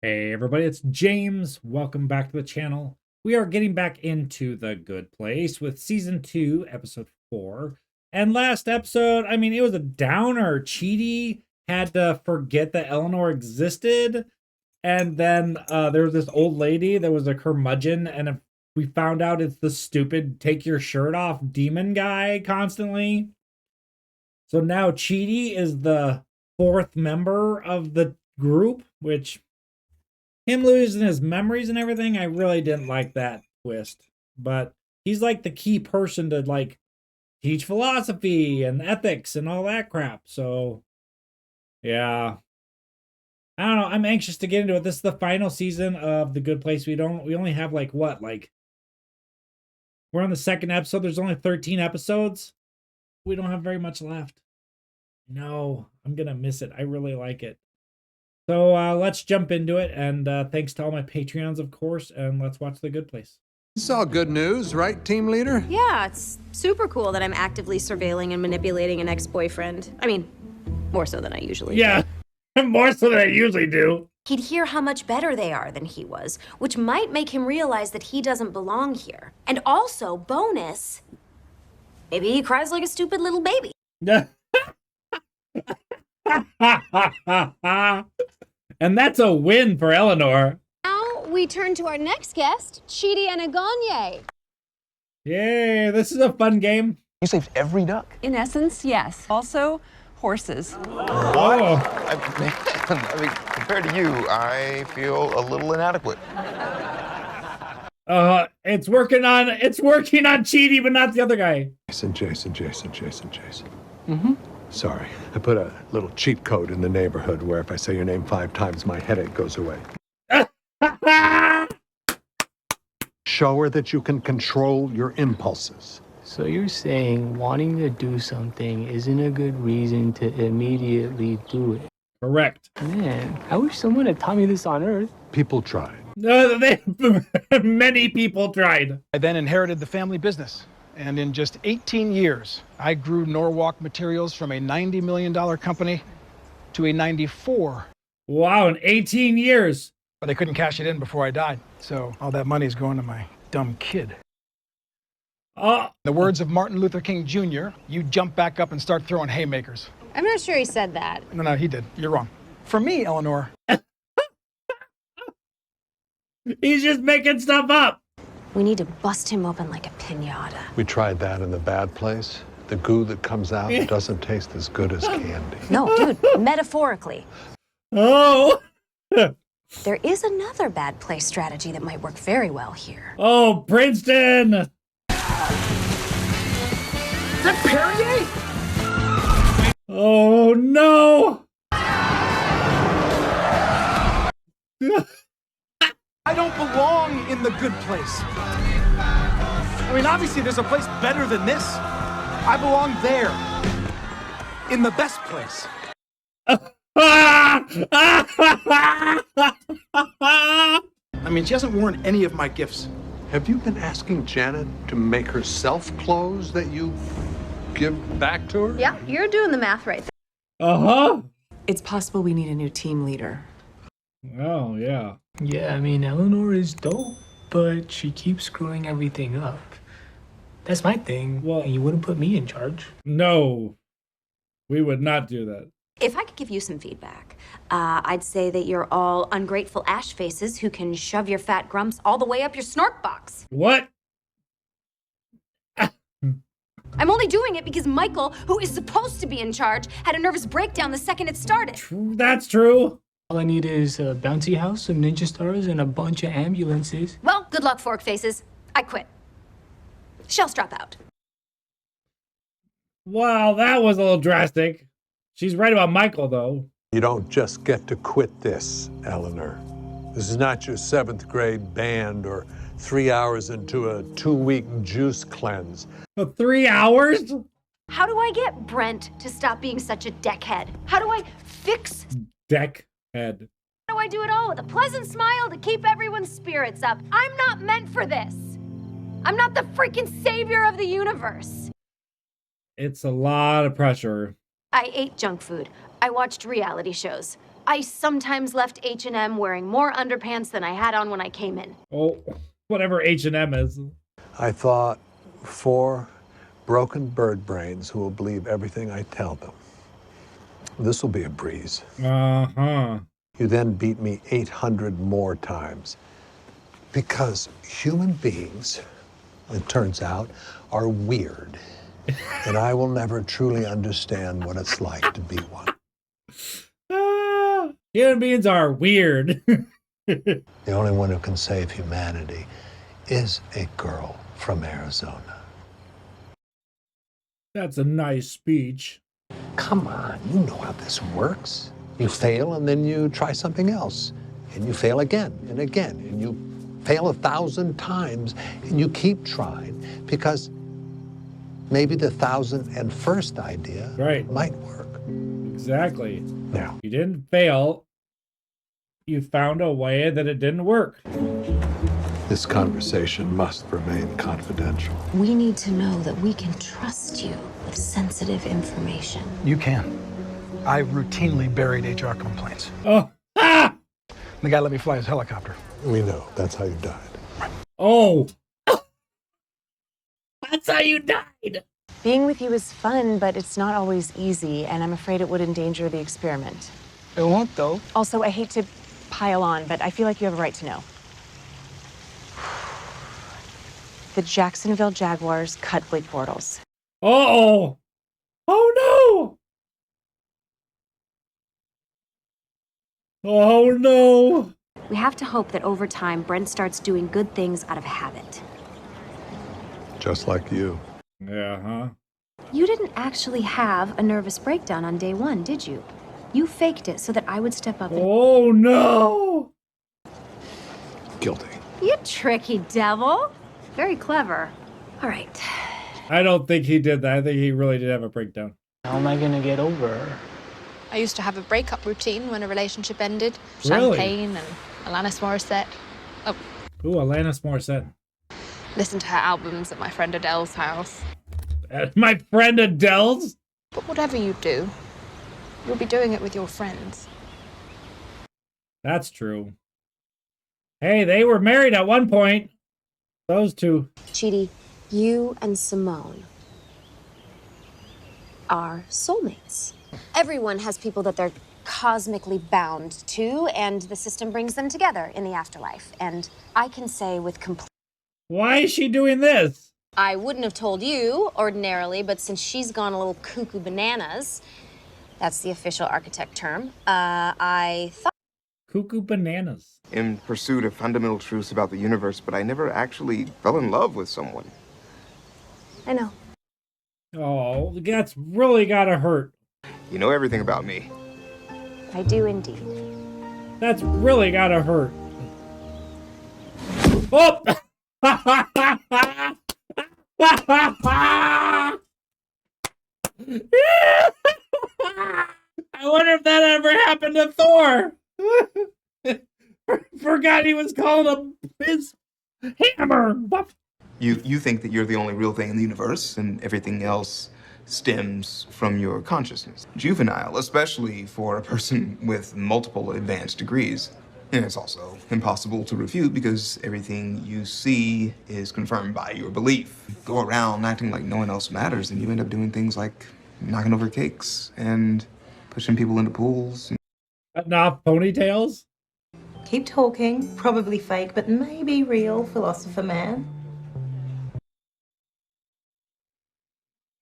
Hey everybody, it's James. Welcome back to the channel. We are getting back into The Good Place with Season 2, Episode 4. And last episode, it was a downer. Chidi had to forget that Eleanor existed. And then there was this old lady that was a curmudgeon. And we found out it's the stupid take your shirt off demon guy constantly. So now Chidi is the fourth member of the group, which... him losing his memories and everything, I really didn't like that twist. But he's like the key person to like teach philosophy and ethics and all that crap. So yeah. I don't know. I'm anxious to get into it. This is the final season of The Good Place. We only have like what? Like we're on the second episode. There's only 13 episodes. We don't have very much left. No, I'm gonna miss it. I really like it. So let's jump into it, and thanks to all my Patreons, of course, and let's watch The Good Place. It's all good news, right, team leader? Yeah, it's super cool that I'm actively surveilling and manipulating an ex-boyfriend. I mean, more so than I usually do. More so than I usually do. He'd hear how much better they are than he was, which might make him realize that he doesn't belong here. And also, bonus, maybe he cries like a stupid little baby. And that's a win for Eleanor. Now we turn to our next guest, Chidi and Aganye. Yay, this is a fun game. You saved every duck. In essence, yes. Also, horses. Oh. Compared to you, I feel a little inadequate. It's working on Chidi, but not the other guy. Jason. Mm-hmm. Sorry, I put a little cheat code in the neighborhood where if I say your name 5 times, my headache goes away. Show her that you can control your impulses. So you're saying wanting to do something isn't a good reason to immediately do it? Correct. Man, I wish someone had taught me this on Earth. People tried. Many people tried. I then inherited the family business. And in just 18 years, I grew Norwalk Materials from a $90 million company to a 94. Wow, in 18 years. But they couldn't cash it in before I died. So all that money is going to my dumb kid. In the words of Martin Luther King Jr., you jump back up and start throwing haymakers. I'm not sure he said that. No, he did. You're wrong. For me, Eleanor. He's just making stuff up. We need to bust him open like a piñata. We tried that in the bad place. The goo that comes out doesn't taste as good as candy. No, dude, metaphorically. Oh. There is another bad place strategy that might work very well here. Oh, Princeton. Is that Perrier? Oh, no. I don't belong in the good place. Obviously there's a place better than this. I belong there. In the best place. She hasn't worn any of my gifts. Have you been asking Janet to make herself clothes that you give back to her? Yeah, you're doing the math right there. Uh-huh. It's possible we need a new team leader. Oh, yeah. Yeah, Eleanor is dope, but she keeps screwing everything up. That's my thing. Well, and you wouldn't put me in charge. No, we would not do that. If I could give you some feedback, I'd say that you're all ungrateful ash faces who can shove your fat grumps all the way up your snork box. What? I'm only doing it because Michael, who is supposed to be in charge, had a nervous breakdown the second it started. That's true. All I need is a bouncy house, some ninja stars, and a bunch of ambulances. Well, good luck, fork faces. I quit. Shellstrop out. Wow, that was a little drastic. She's right about Michael, though. You don't just get to quit this, Eleanor. This is not your 7th grade band or 3 hours into a 2-week juice cleanse. 3 hours? How do I get Brent to stop being such a deckhead? How do I fix... Deckhead. How do I do it all with a pleasant smile to keep everyone's spirits up? I'm not meant for this. I'm not the freaking savior of the universe. It's a lot of pressure. I ate junk food. I watched reality shows. I sometimes left H&M wearing more underpants than I had on when I came in. Oh, whatever H&M is. I thought 4 broken bird brains who will believe everything I tell them. This will be a breeze. Uh-huh. You then beat me 800 more times. Because human beings, it turns out, are weird. And I will never truly understand what it's like to be one. Human beings are weird. The only one who can save humanity is a girl from Arizona. That's a nice speech. Come on, you know how this works. You fail and then you try something else. And you fail again and again. And you fail 1,000 times and you keep trying because maybe the 1,001st idea might work. Exactly. Now, You didn't fail. You found a way that it didn't work. this conversation must remain confidential. We need to know that we can trust you with sensitive information. You can. I routinely buried HR complaints. Oh, ah! The guy let me fly his helicopter. We know that's how you died. Oh. That's how you died. Being with you is fun, but it's not always easy, and I'm afraid it would endanger the experiment. It won't, though. Also, I hate to pile on, but I feel like you have a right to know. The Jacksonville Jaguars cut Blake Bortles. Uh-oh. Oh, no. Oh, no. We have to hope that over time, Brent starts doing good things out of habit. Just like you. Yeah, huh? You didn't actually have a nervous breakdown on day 1, did you? You faked it so that I would step up and... Oh, no. Guilty. You tricky devil. Very clever. All right. I don't think he did that. I think he really did have a breakdown. How am I gonna get over her? I used to have a breakup routine when a relationship ended. Really? Champagne and Alanis Morissette. Oh, Ooh, Alanis Morissette. listen to her albums at my friend Adele's house. My friend Adele's? But whatever you do, you'll be doing it with your friends. That's true. Hey, they were married at one point. Those two. Chidi, you and Simone are soulmates. Everyone has people that they're cosmically bound to, and the system brings them together in the afterlife. And I can say with complete... Why is she doing this? I wouldn't have told you ordinarily, but since she's gone a little cuckoo bananas, that's the official architect term, I thought... Cuckoo bananas. In pursuit of fundamental truths about the universe, but I never actually fell in love with someone. I know. Oh, that's really gotta hurt. You know everything about me. I do indeed. That's really gotta hurt. Oh! I wonder if that ever happened to Thor. Forgot he was calling him his hammer. You think that you're the only real thing in the universe, and everything else stems from your consciousness. Juvenile, especially for a person with multiple advanced degrees. And it's also impossible to refute because everything you see is confirmed by your belief. Go around acting like no one else matters, and you end up doing things like knocking over cakes and pushing people into pools. Not ponytails? Keep talking, probably fake, but maybe real, philosopher man.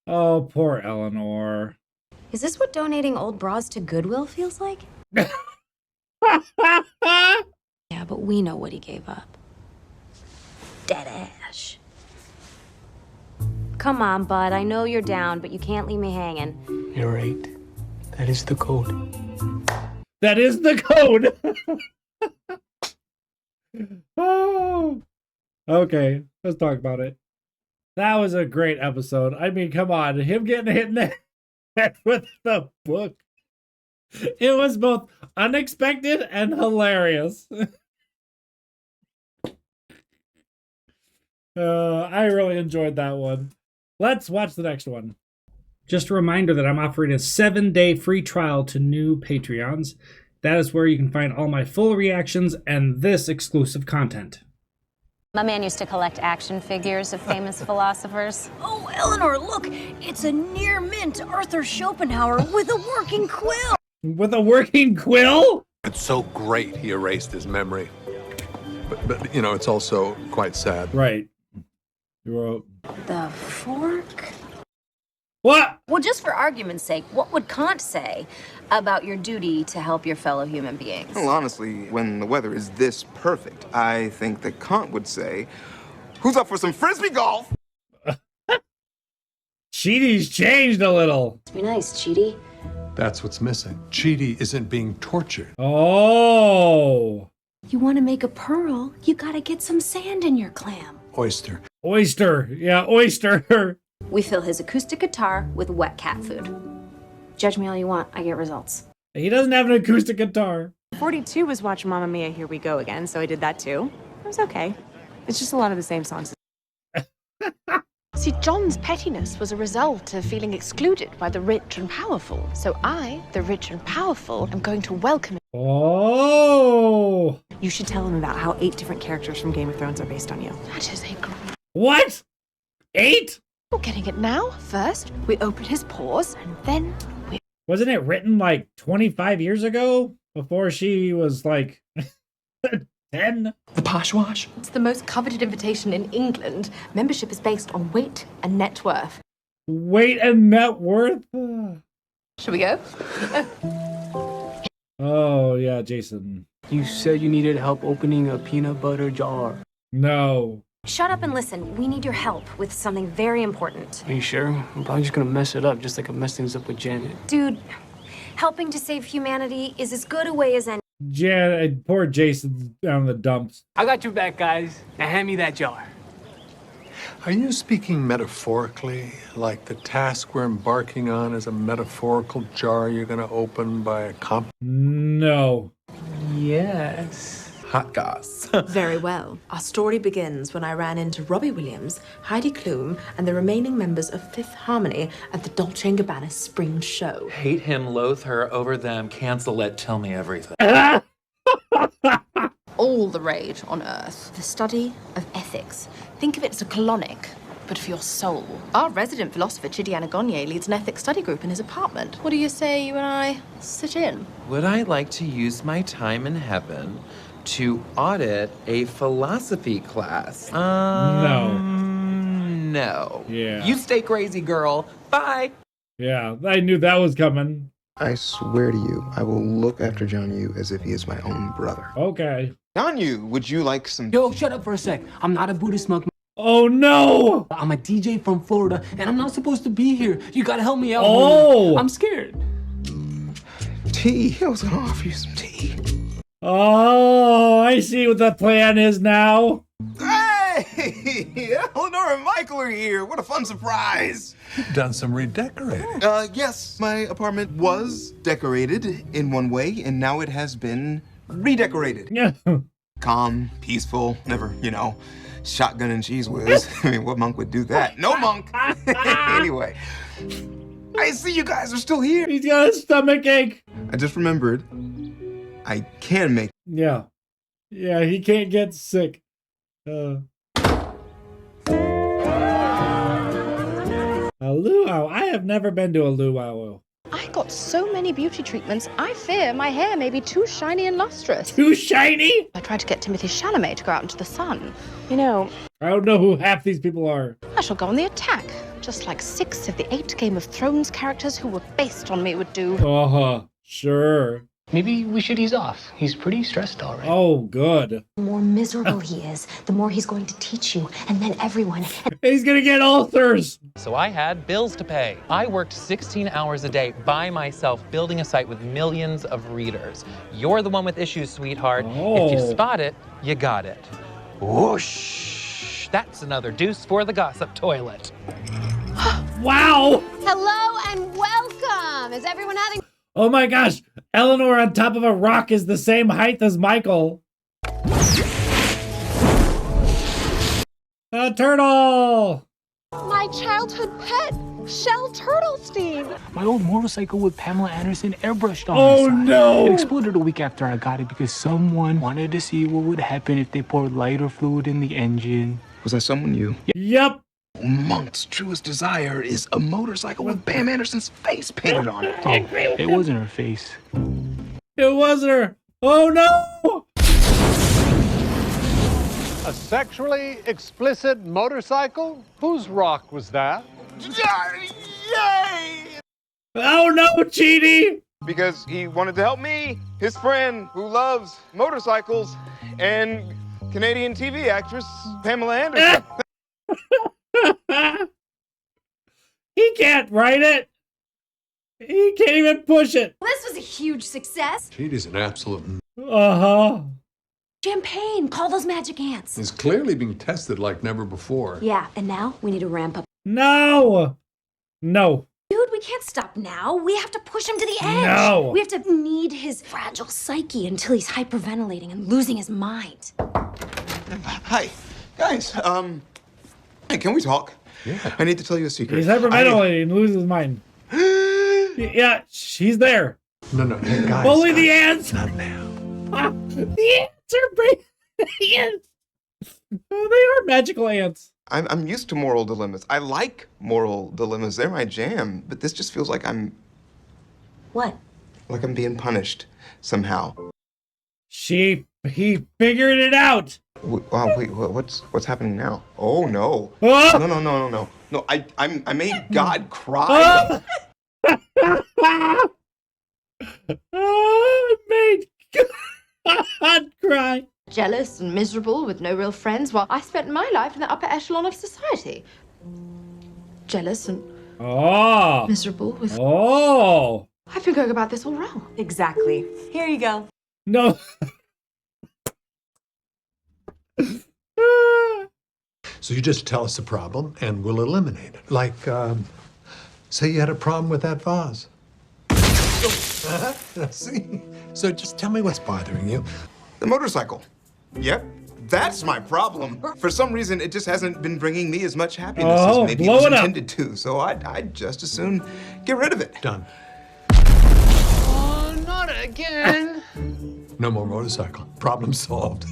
Oh, poor Eleanor. Is this what donating old bras to Goodwill feels like? Yeah, but we know what he gave up. Dead ash. Come on, bud. I know you're down, but you can't leave me hanging. You're right. That is the code. That is the code. Oh. Okay, let's talk about it. That was a great episode. I mean, come on. Him getting hit in the head with the book. It was both unexpected and hilarious. I really enjoyed that one. Let's watch the next one. Just a reminder that I'm offering a 7-day free trial to new Patreons. That is where you can find all my full reactions and this exclusive content. My man used to collect action figures of famous philosophers. Oh, Eleanor, look! It's a near mint Arthur Schopenhauer with a working quill! With a working quill? It's so great he erased his memory. But you know, it's also quite sad. Right. You wrote... The fork? What? Well, just for argument's sake, what would Kant say about your duty to help your fellow human beings? Well, honestly, when the weather is this perfect, I think that Kant would say, who's up for some frisbee golf? Cheaty's changed a little. Be nice, Cheaty. That's what's missing. Chidi isn't being tortured. Oh. You want to make a pearl, you gotta get some sand in your clam. Oyster. Oyster. Yeah, oyster. We fill his acoustic guitar with wet cat food. Judge me all you want, I get results. He doesn't have an acoustic guitar. 42 was watching Mamma Mia, Here We Go Again, so I did that too. It was okay. It's just a lot of the same songs. See, John's pettiness was a result of feeling excluded by the rich and powerful. So I, the rich and powerful, am going to welcome him. Oh. You should tell him about how 8 different characters from Game of Thrones are based on you. That is a great... What? 8? You're getting it now. First, we open his pores, and then we... Wasn't it written like 25 years ago? Before she was like 10? The posh wash? It's the most coveted invitation in England. Membership is based on weight and net worth. Weight and net worth? Should we go? Oh, yeah, Jason. You said you needed help opening a peanut butter jar. No. Shut up and listen. We need your help with something very important. Are you sure? I'm probably just gonna mess it up, just like I messed things up with Janet. Dude, helping to save humanity is as good a way as any. Janet, poor Jason's down in the dumps. I got your back, guys. Now hand me that jar. Are you speaking metaphorically? Like the task we're embarking on is a metaphorical jar you're going to open by a comp? No. Yes. Hot goss. Very well. Our story begins when I ran into Robbie Williams, Heidi Klum, and the remaining members of Fifth Harmony at the Dolce & Gabbana Spring Show. Hate him, loathe her, over them, cancel it, tell me everything. All the rage on Earth. The study of ethics. Think of it as a colonic, but for your soul. Our resident philosopher, Chidi Anagonye, leads an ethics study group in his apartment. What do you say you and I sit in? Would I like to use my time in heaven to audit a philosophy class? No. No. Yeah. You stay crazy, girl. Bye. Yeah, I knew that was coming. I swear to you, I will look after John Yu as if he is my own brother. Okay. John Yu, would you like some... Yo, shut up for a sec. I'm not a Buddhist monk. Oh, no! I'm a DJ from Florida, and I'm not supposed to be here. You gotta help me out. Oh! Homie. I'm scared. Tea? I was gonna offer you some tea. Oh, I see what the plan is now. Hey! Eleanor and Michael are here. What a fun surprise. You've done some redecorating. Yes, my apartment was decorated in one way, and now it has been redecorated. Yeah. Calm, peaceful, never, shotgun and cheese whiz. I mean, what monk would do that? No monk. Anyway, I see you guys are still here. He's got a stomach ache. I just remembered, I can make... Yeah. Yeah, he can't get sick. A luau. I have never been to a luau. I got so many beauty treatments, I fear my hair may be too shiny and lustrous. Too shiny? I tried to get Timothy Chalamet to go out into the sun. You know, I don't know who half these people are. I shall go on the attack, just like 6 of the 8 Game of Thrones characters who were based on me would do. Uh-huh. Sure. Maybe we should ease off. He's pretty stressed already. Oh, good. The more miserable he is, the more he's going to teach you, and then everyone. He's gonna get ulcers. So I had bills to pay. I worked 16 hours a day by myself building a site with millions of readers. You're the one with issues, sweetheart. Oh. If you spot it, you got it. Whoosh! That's another deuce for the gossip toilet. Wow! Hello and welcome. Is everyone having... Oh my gosh, Eleanor on top of a rock is the same height as Michael. A turtle! My childhood pet. Shell Turtlestein! My old motorcycle with Pamela Anderson airbrushed on Oh, the side. no. It exploded a week after I got it because someone wanted to see what would happen if they poured lighter fluid in the engine. Was that someone you? Yep. Monk's truest desire is a motorcycle with Pam Anderson's face painted on it. Oh, it wasn't her face. It wasn't her. Oh, no. A sexually explicit motorcycle? Whose rock was that? Yay! Oh, no, Cheaty. Because he wanted to help me, his friend who loves motorcycles, and Canadian TV actress Pamela Anderson. He can't write it. He can't even push it. This was a huge success. Cheaty's an absolute. Uh-huh. Champagne, call those magic ants. It's clearly being tested like never before. Yeah, and now we need to ramp up. No. No. Dude, we can't stop now. We have to push him to the edge. No. We have to knead his fragile psyche until he's hyperventilating and losing his mind. Hi, guys. Hey, can we talk? Yeah. I need to tell you a secret. He's hyperventilating and loses his mind. Yeah, she's there. No, hey, guys. Only the ants. Not now. The ants are breathing. The ants. Oh, they are magical ants. I'm used to moral dilemmas. I like moral dilemmas. They're my jam. But this just feels like What? like I'm being punished somehow. He figured it out. Wow, wait, what's happening now? Oh no. Ah! No. No, I made God cry. Oh, it made God cry. Jealous and miserable with no real friends while I spent my life in the upper echelon of society. Jealous and miserable with... Oh. I've been going about this all wrong. Exactly. Here you go. No. So you just tell us the problem and we'll eliminate it. Like, say you had a problem with that vase. See? So just tell me what's bothering you. The motorcycle. Yep, that's my problem. For some reason, it just hasn't been bringing me as much happiness as maybe it was intended to. So I'd just as soon get rid of it. Done. Oh, not again. No more motorcycle. Problem solved.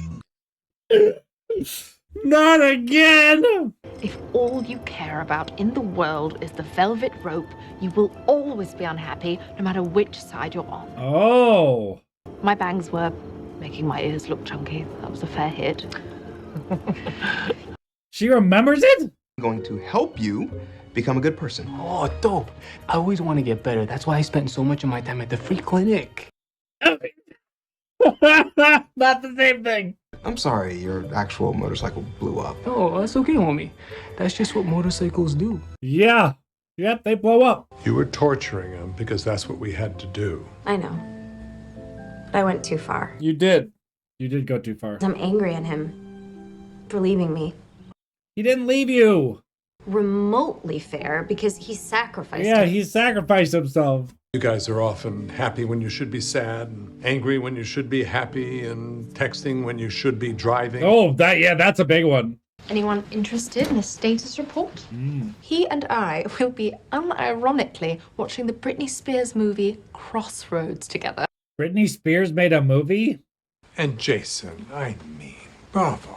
Not again. If all you care about in the world is the velvet rope, you will always be unhappy, no matter which side you're on. Oh. My bangs were making my ears look chunky. That was a fair hit. She remembers it? I'm going to help you become a good person. Oh, dope. I always want to get better. That's why I spent so much of my time at the free clinic. Not the same thing. I'm sorry your actual motorcycle blew up. Oh, that's okay, homie. That's just what motorcycles do. Yeah. Yep, they blow up. You were torturing him because that's what we had to do. I know. But I went too far. You did. You did go too far. I'm angry at him for leaving me. He didn't leave you. Remotely fair because he sacrificed Yeah, it. he sacrificed himself. You guys are often happy when you should be sad, and angry when you should be happy, and texting when you should be driving. Oh, that's a big one. Anyone interested in a status report? He and I will be unironically watching the Britney Spears movie Crossroads together. Britney Spears made a movie? And Jason, I mean, bravo.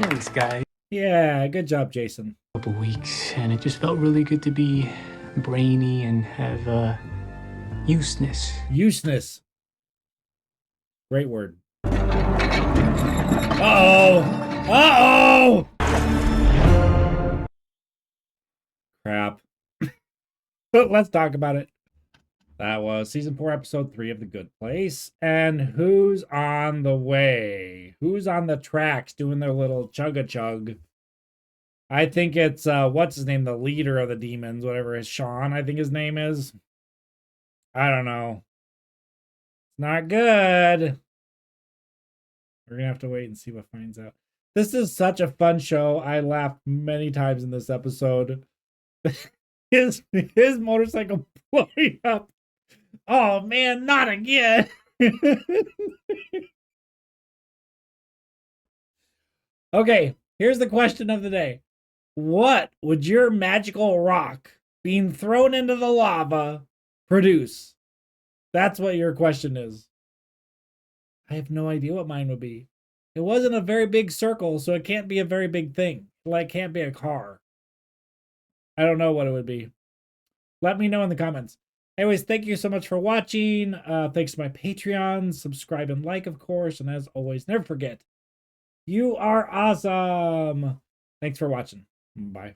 Thanks, guys. Yeah, good job, Jason. A couple weeks, and it just felt really good to be brainy and have useness. Useness. Great word. Uh-oh. Uh-oh. Crap. But let's talk about it. That was season 4, episode 3 of The Good Place. And who's on the way? Who's on the tracks doing their little chug-a-chug? I think it's, what's his name? The leader of the demons, whatever is Sean, I think his name is. I don't know. It's not good. We're going to have to wait and see what finds out. This is such a fun show. I laughed many times in this episode. His motorcycle blowing up. Oh, man, not again. Okay, here's the question of the day. What would your magical rock being thrown into the lava produce? That's what your question is. I have no idea what mine would be. It wasn't a very big circle, so it can't be a very big thing. Like, can't be a car. I don't know what it would be. Let me know in the comments. Anyways, thank you so much for watching. Thanks to my Patreons. Subscribe and like, of course. And as always, never forget, you are awesome. Thanks for watching. Bye.